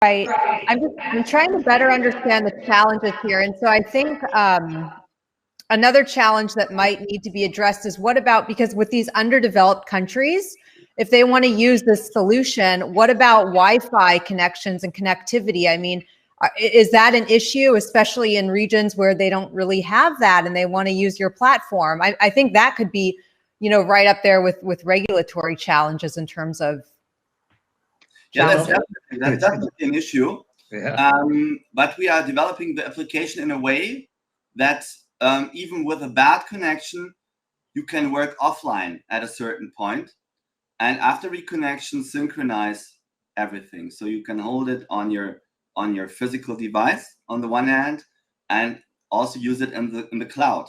Right. I'm trying to better understand the challenges here. And so I think another challenge that might need to be addressed is what about, because with these underdeveloped countries, if they want to use this solution, what about Wi-Fi connections and connectivity? I mean, is that an issue, especially in regions where they don't really have that and they want to use your platform? I think that could be, right up there with regulatory challenges in terms of. Yeah, that's definitely an issue. Yeah. But we are developing the application in a way that even with a bad connection, you can work offline at a certain point, and after reconnection, synchronize everything. So you can hold it on your physical device on the one hand, and also use it in the cloud.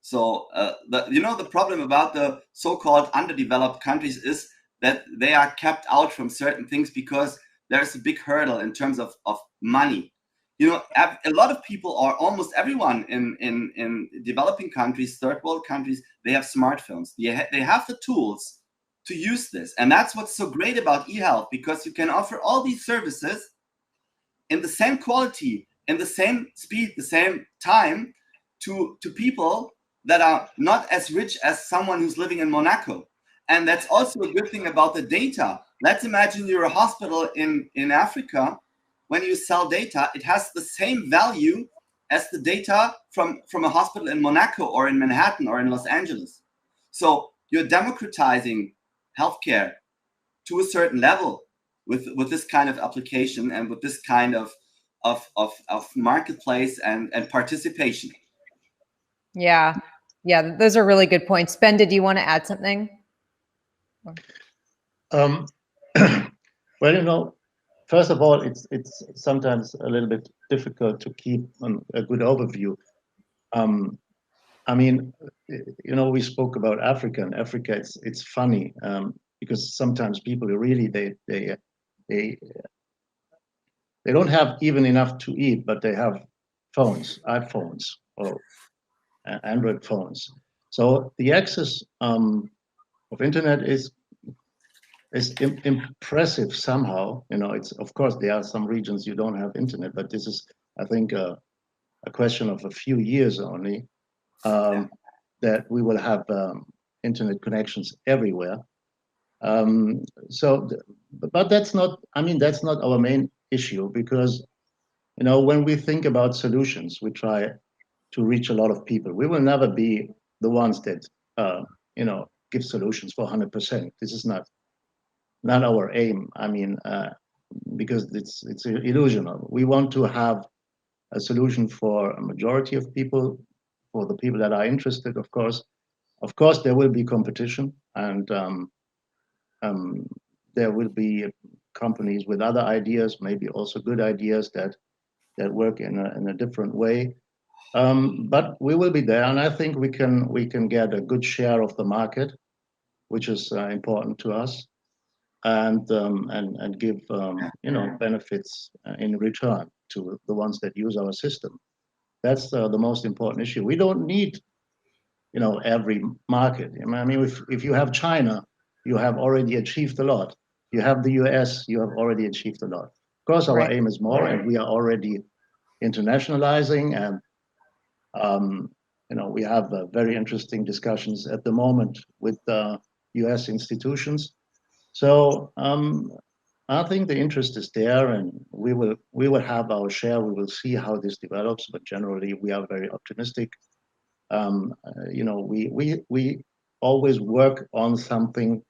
So the problem about the so-called underdeveloped countries is that they are kept out from certain things because there's a big hurdle in terms of money. A lot of people, or almost everyone in developing countries, third world countries, they have smartphones. They have the tools to use this. And that's what's so great about eHealth, because you can offer all these services in the same quality, in the same speed, the same time to people that are not as rich as someone who's living in Monaco. And that's also a good thing about the data. Let's imagine you're a hospital in Africa. When you sell data, it has the same value as the data from a hospital in Monaco or in Manhattan or in Los Angeles. So you're democratizing healthcare to a certain level with this kind of application and with this kind of marketplace and participation. Yeah, those are really good points. Ben, did you want to add something? Well, first of all, it's sometimes a little bit difficult to keep a good overview. I mean, we spoke about Africa, and Africa, it's funny because sometimes people really they don't have even enough to eat, but they have phones, iPhones or Android phones. So the access of internet is impressive somehow. It's, of course, there are some regions you don't have internet, but this is, I think, a question of a few years only, that we will have internet connections everywhere. But that's not our main issue, because when we think about solutions, we try to reach a lot of people. We will never be the ones that give solutions for 100%. This is not our aim. I mean, because it's illusional. We want to have a solution for a majority of people, for the people that are interested. Of course, there will be competition, and there will be companies with other ideas, maybe also good ideas that work in a different way. But we will be there, and I think we can get a good share of the market, which is important to us, and give benefits in return to the ones that use our system. That's the most important issue. We don't need every market. I mean, if you have China, you have already achieved a lot. You have the US, you have already achieved a lot. Of course, our aim is more, and we are already internationalizing, and we have very interesting discussions at the moment with US institutions. So I think the interest is there, and we will have our share. We will see how this develops, but generally we are very optimistic. We always work on something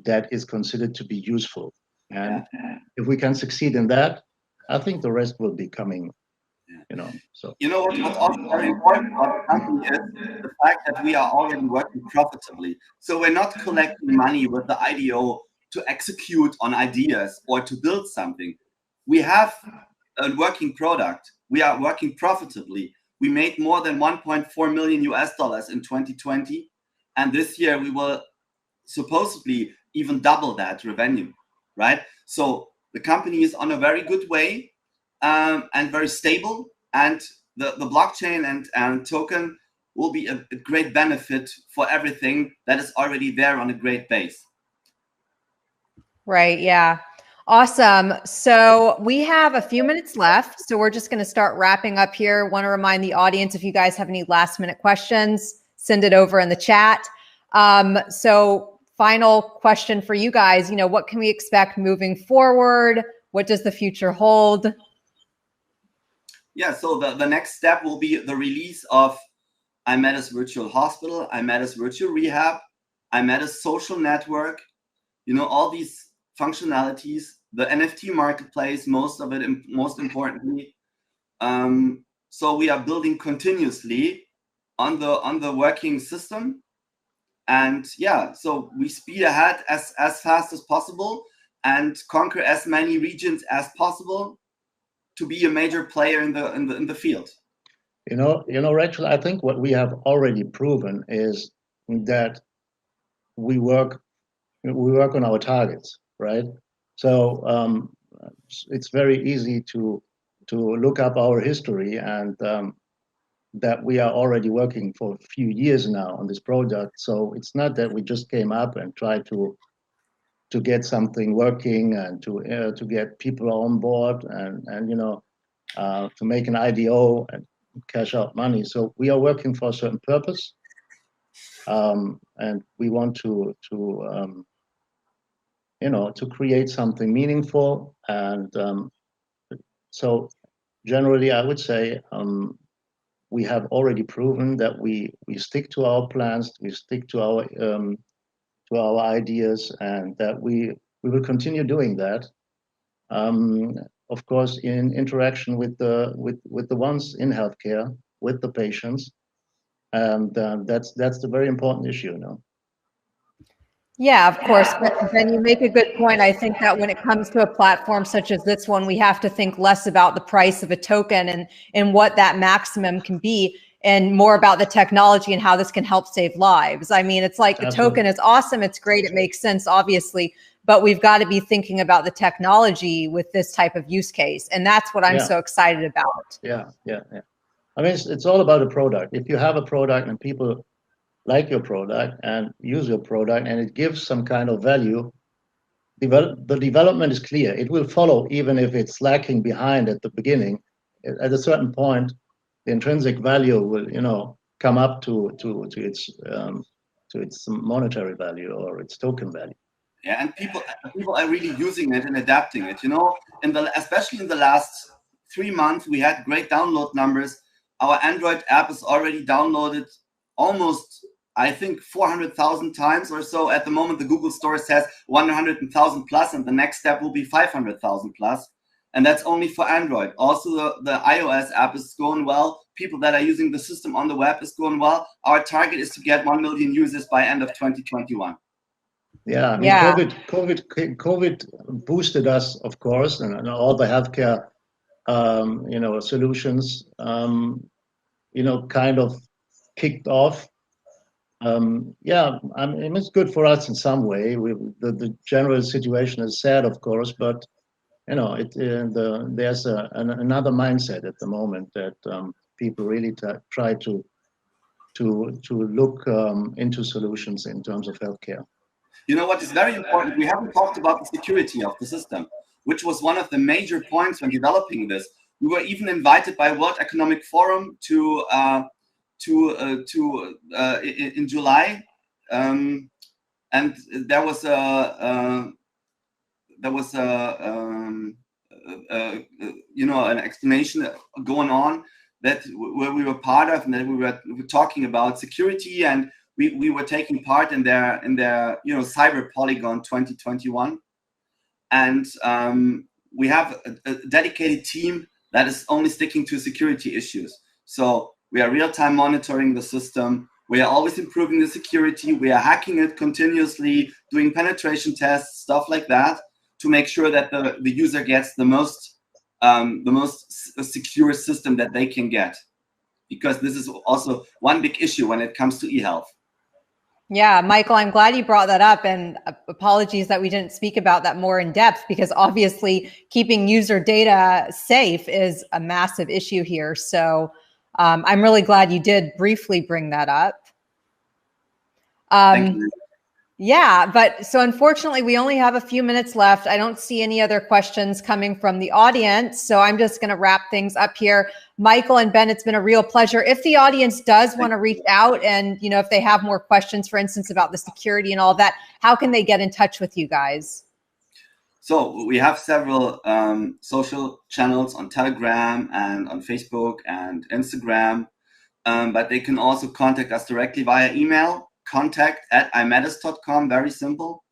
that is considered to be useful, and if we can succeed in that, I think the rest will be coming. So what's also very important about the company is the fact that we are already working profitably. So we're not collecting money with the IDO to execute on ideas or to build something. We have a working product. We are working profitably. We made more than $1.4 million in 2020, and this year we will supposedly even double that revenue, right? So the company is on a very good way, and very stable, and the blockchain and token will be a great benefit for everything that is already there on a great base. Right. Yeah. Awesome. So we have a few minutes left. So we're just going to start wrapping up here. Want to remind the audience, if you guys have any last minute questions, send it over in the chat. So final question for you guys, what can we expect moving forward? What does the future hold? Yeah, so the next step will be the release of Aimedis Virtual Hospital, Aimedis Virtual Rehab, Aimedis Social Network, all these functionalities, the NFT marketplace, most of it, most importantly. So we are building continuously on the working system. And yeah, so we speed ahead as fast as possible and conquer as many regions as possible to be a major player in the field. Rachel, I think what we have already proven is that we work on our targets, right? So it's very easy to look up our history and that we are already working for a few years now on this project. So it's not that we just came up and tried to get something working and to get people on board and to make an IDO and cash out money. So we are working for a certain purpose, and we want to create something meaningful. And so generally, I would say we have already proven that we stick to our plans, we stick to our ideas, and that we will continue doing that. Of course, in interaction with the ones in healthcare, with the patients, and that's the very important issue, Yeah, of course. Ben, you make a good point. I think that when it comes to a platform such as this one, we have to think less about the price of a token and what that maximum can be, and more about the technology and how this can help save lives. I mean, it's like the token is awesome. It's great. It makes sense, obviously, but we've got to be thinking about the technology with this type of use case. And that's what I'm so excited about. Yeah. I mean, it's all about a product. If you have a product and people like your product and use your product and it gives some kind of value, the development is clear. It will follow even if it's lacking behind at the beginning. At a certain point, the intrinsic value will, come up to its monetary value or its token value. Yeah, and people are really using it and adapting it. Especially in the last 3 months, we had great download numbers. Our Android app is already downloaded almost, I think, 400,000 times or so. At the moment, the Google Store says 100,000 plus, and the next step will be 500,000 plus. And that's only for Android. Also, the iOS app is going well. People that are using the system on the web is going well. Our target is to get 1 million users by end of 2021. Yeah, I mean, COVID boosted us, of course, and all the healthcare, solutions, kind of kicked off. I mean, it's good for us in some way. The general situation is sad, of course, but there's another mindset at the moment that people really try to look into solutions in terms of healthcare. What is very important, we haven't talked about the security of the system, which was one of the major points when developing this. We were even invited by World Economic Forum in July, and there was an explanation going on that where we were part of, and that we were talking about security, and we were taking part in their Cyber Polygon 2021, and we have a dedicated team that is only sticking to security issues. So we are real-time monitoring the system. We are always improving the security. We are hacking it continuously, doing penetration tests, stuff like that, to make sure that the user gets the most secure system that they can get. Because this is also one big issue when it comes to e-health. Yeah, Michael, I'm glad you brought that up, and apologies that we didn't speak about that more in depth, because obviously keeping user data safe is a massive issue here. So I'm really glad you did briefly bring that up. Thank you. Yeah, but so unfortunately, we only have a few minutes left. I don't see any other questions coming from the audience. So I'm just going to wrap things up here. Michael and Ben, it's been a real pleasure. If the audience does want to reach out and, you know, if they have more questions, for instance, about the security and all that, how can they get in touch with you guys? So we have several social channels on Telegram and on Facebook and Instagram, but they can also contact us directly via email. contact@aimedis.com, very simple.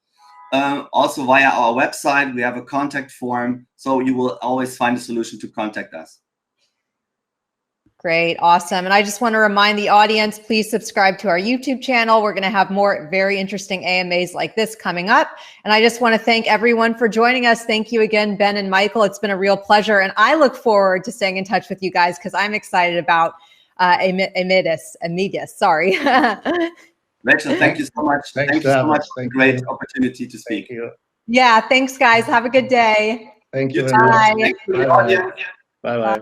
Also via our website, we have a contact form, so you will always find a solution to contact us. Great, awesome. And I just want to remind the audience, please subscribe to our YouTube channel. We're going to have more very interesting AMAs like this coming up. And I just want to thank everyone for joining us. Thank you again, Ben and Michael. It's been a real pleasure. And I look forward to staying in touch with you guys because I'm excited about Aimedis, sorry. Rachel, thank you so much. Thank you so much. Great opportunity to speak. Yeah, thanks, guys. Have a good day. Thank you. Bye. Bye-bye. Bye-bye.